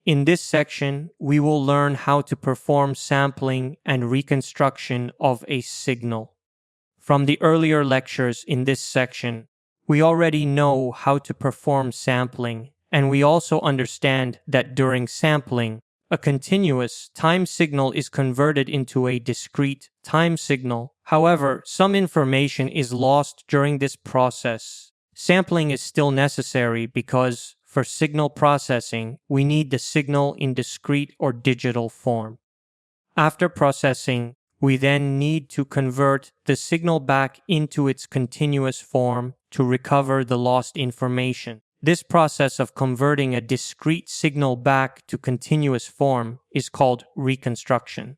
In this section, we will learn how to perform sampling and reconstruction of a signal. From the earlier lectures in this section, we already know how to perform sampling, and we also understand that during sampling, a continuous time signal is converted into a discrete time signal. However, some information is lost during this process. Sampling is still necessary because, for signal processing, we need the signal in discrete or digital form. After processing, we then need to convert the signal back into its continuous form to recover the lost information. This process of converting a discrete signal back to continuous form is called reconstruction.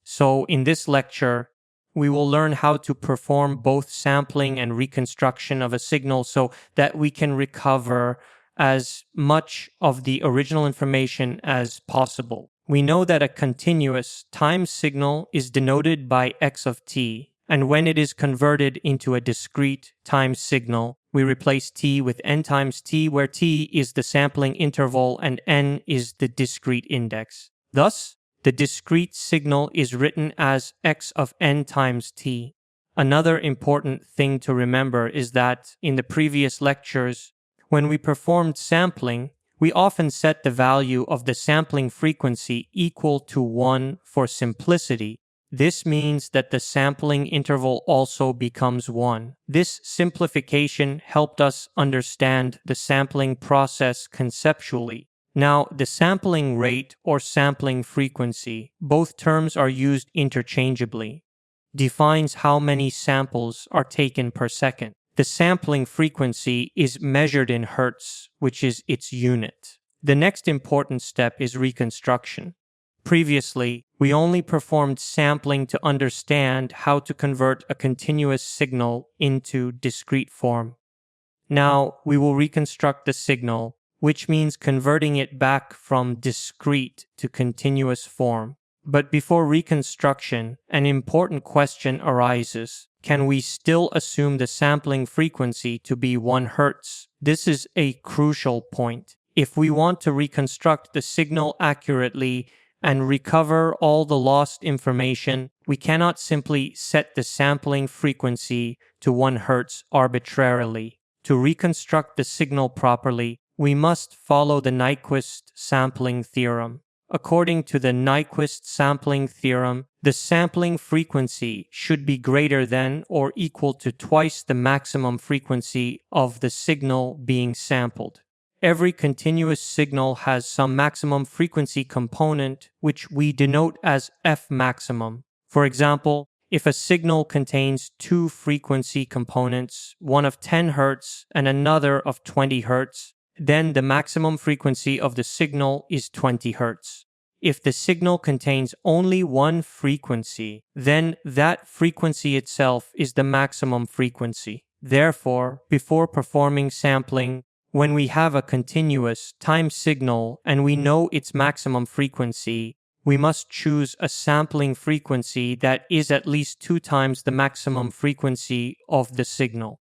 So in this lecture, we will learn how to perform both sampling and reconstruction of a signal so that we can recover as much of the original information as possible. We know that a continuous time signal is denoted by x of t, and when it is converted into a discrete time signal, we replace t with n times t, where t is the sampling interval and n is the discrete index. Thus, the discrete signal is written as x of n times t. Another important thing to remember is that in the previous lectures, when we performed sampling, we often set the value of the sampling frequency equal to 1 for simplicity. This means that the sampling interval also becomes 1. This simplification helped us understand the sampling process conceptually. Now, the sampling rate or sampling frequency, both terms are used interchangeably, defines how many samples are taken per second. The sampling frequency is measured in hertz, which is its unit. The next important step is reconstruction. Previously, we only performed sampling to understand how to convert a continuous signal into discrete form. Now, we will reconstruct the signal, which means converting it back from discrete to continuous form. But before reconstruction, an important question arises. Can we still assume the sampling frequency to be 1 Hz? This is a crucial point. If we want to reconstruct the signal accurately and recover all the lost information, we cannot simply set the sampling frequency to 1 Hz arbitrarily. To reconstruct the signal properly, we must follow the Nyquist Sampling Theorem. According to the Nyquist Sampling Theorem, the sampling frequency should be greater than or equal to twice the maximum frequency of the signal being sampled. Every continuous signal has some maximum frequency component, which we denote as f maximum. For example, if a signal contains 2 frequency components, one of 10 Hz and another of 20 Hz, then the maximum frequency of the signal is 20 Hz. If the signal contains only one frequency, then that frequency itself is the maximum frequency. Therefore, before performing sampling, when we have a continuous time signal and we know its maximum frequency, we must choose a sampling frequency that is at least 2 times the maximum frequency of the signal.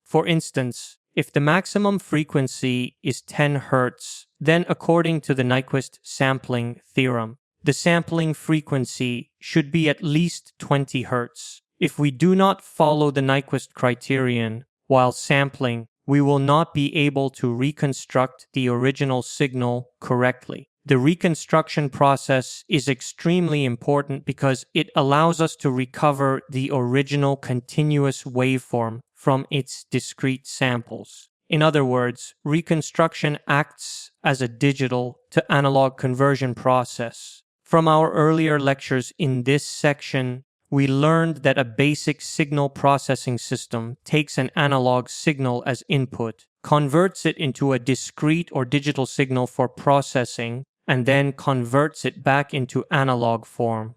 For instance, if the maximum frequency is 10 Hz, then according to the Nyquist Sampling Theorem, the sampling frequency should be at least 20 Hz. If we do not follow the Nyquist criterion while sampling, we will not be able to reconstruct the original signal correctly. The reconstruction process is extremely important because it allows us to recover the original continuous waveform from its discrete samples. In other words, reconstruction acts as a digital to analog conversion process. From our earlier lectures in this section, we learned that a basic signal processing system takes an analog signal as input, converts it into a discrete or digital signal for processing, and then converts it back into analog form.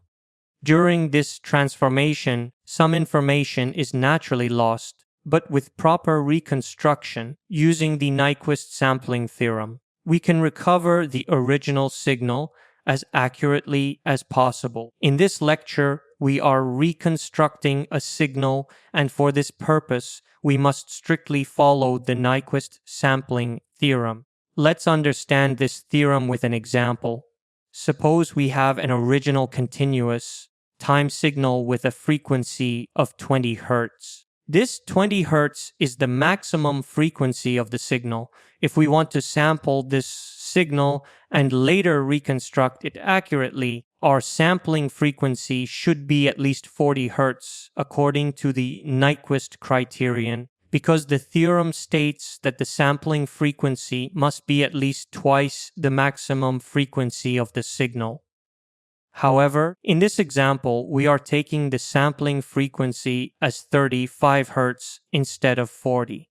During this transformation, some information is naturally lost, but with proper reconstruction, using the Nyquist Sampling Theorem, we can recover the original signal as accurately as possible. In this lecture, we are reconstructing a signal, and for this purpose, we must strictly follow the Nyquist Sampling Theorem. let's understand this theorem with an example. Suppose we have an original continuous time signal with a frequency of 20 Hz. This 20 Hz is the maximum frequency of the signal. If we want to sample this signal and later reconstruct it accurately, our sampling frequency should be at least 40 Hz according to the Nyquist criterion, because the theorem states that the sampling frequency must be at least twice the maximum frequency of the signal. However, in this example, we are taking the sampling frequency as 35 Hz instead of 40.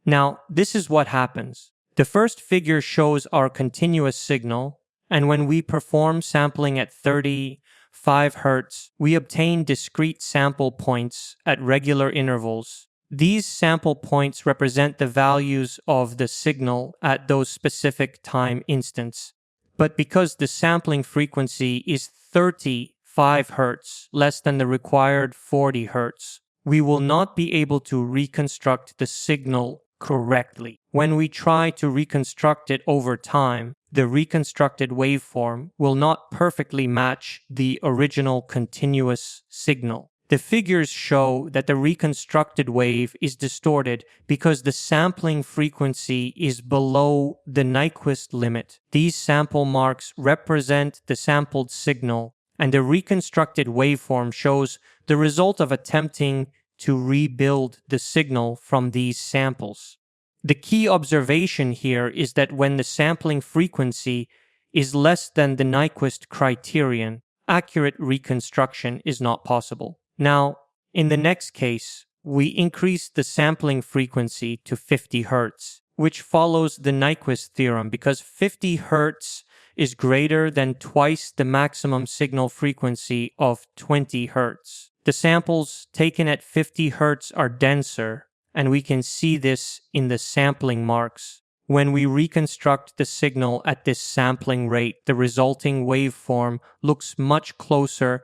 Now, this is what happens. The first figure shows our continuous signal, and when we perform sampling at 35 Hz, we obtain discrete sample points at regular intervals. These sample points represent the values of the signal at those specific time instants. But because the sampling frequency is 35 Hz, less than the required 40 Hz, we will not be able to reconstruct the signal correctly. When we try to reconstruct it over time, the reconstructed waveform will not perfectly match the original continuous signal. The figures show that the reconstructed wave is distorted because the sampling frequency is below the Nyquist limit. These sample marks represent the sampled signal, and the reconstructed waveform shows the result of attempting to rebuild the signal from these samples. The key observation here is that when the sampling frequency is less than the Nyquist criterion, accurate reconstruction is not possible. Now, in the next case, we increase the sampling frequency to 50 Hz, which follows the Nyquist theorem because 50 Hz is greater than twice the maximum signal frequency of 20 Hz. The samples taken at 50 Hz are denser, and we can see this in the sampling marks. When we reconstruct the signal at this sampling rate, the resulting waveform looks much closer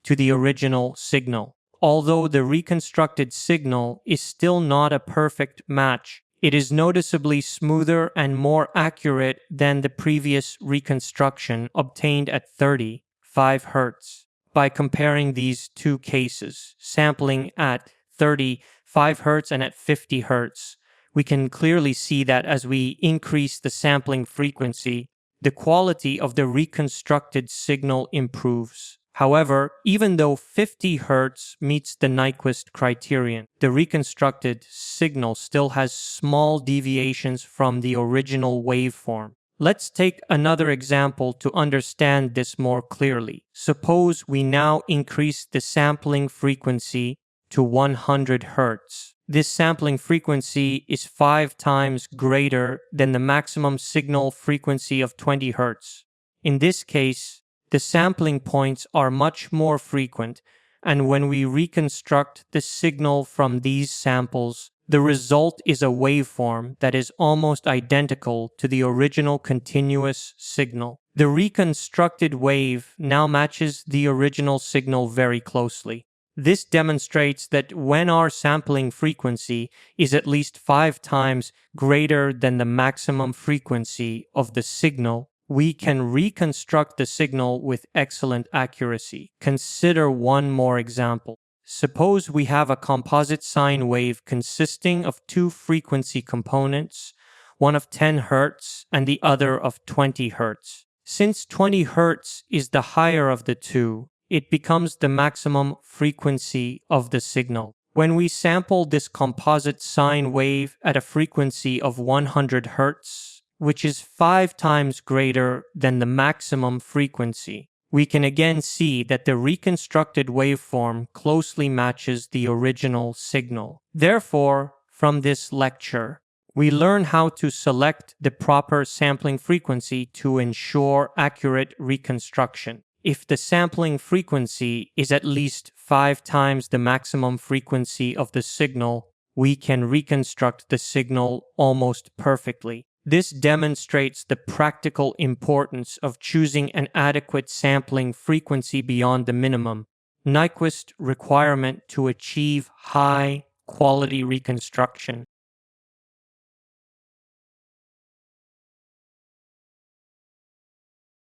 to the original signal. Although the reconstructed signal is still not a perfect match, it is noticeably smoother and more accurate than the previous reconstruction obtained at 35 Hz. By comparing these two cases, sampling at 35 Hz and at 50 Hz, we can clearly see that as we increase the sampling frequency, the quality of the reconstructed signal improves. However, even though 50 Hz meets the Nyquist criterion, the reconstructed signal still has small deviations from the original waveform. Let's take another example to understand this more clearly. Suppose we now increase the sampling frequency to 100 Hz. This sampling frequency is 5 times greater than the maximum signal frequency of 20 Hz. In this case, the sampling points are much more frequent, and when we reconstruct the signal from these samples, the result is a waveform that is almost identical to the original continuous signal. The reconstructed wave now matches the original signal very closely. This demonstrates that when our sampling frequency is at least 5 times greater than the maximum frequency of the signal, we can reconstruct the signal with excellent accuracy. Consider one more example. Suppose we have a composite sine wave consisting of two frequency components, one of 10 Hz and the other of 20 Hz. Since 20 Hz is the higher of the two, it becomes the maximum frequency of the signal. When we sample this composite sine wave at a frequency of 100 Hz, which is 5 times greater than the maximum frequency, we can again see that the reconstructed waveform closely matches the original signal. Therefore, from this lecture, we learn how to select the proper sampling frequency to ensure accurate reconstruction. If the sampling frequency is at least 5 times the maximum frequency of the signal, we can reconstruct the signal almost perfectly. This demonstrates the practical importance of choosing an adequate sampling frequency beyond the minimum Nyquist requirement to achieve high quality reconstruction.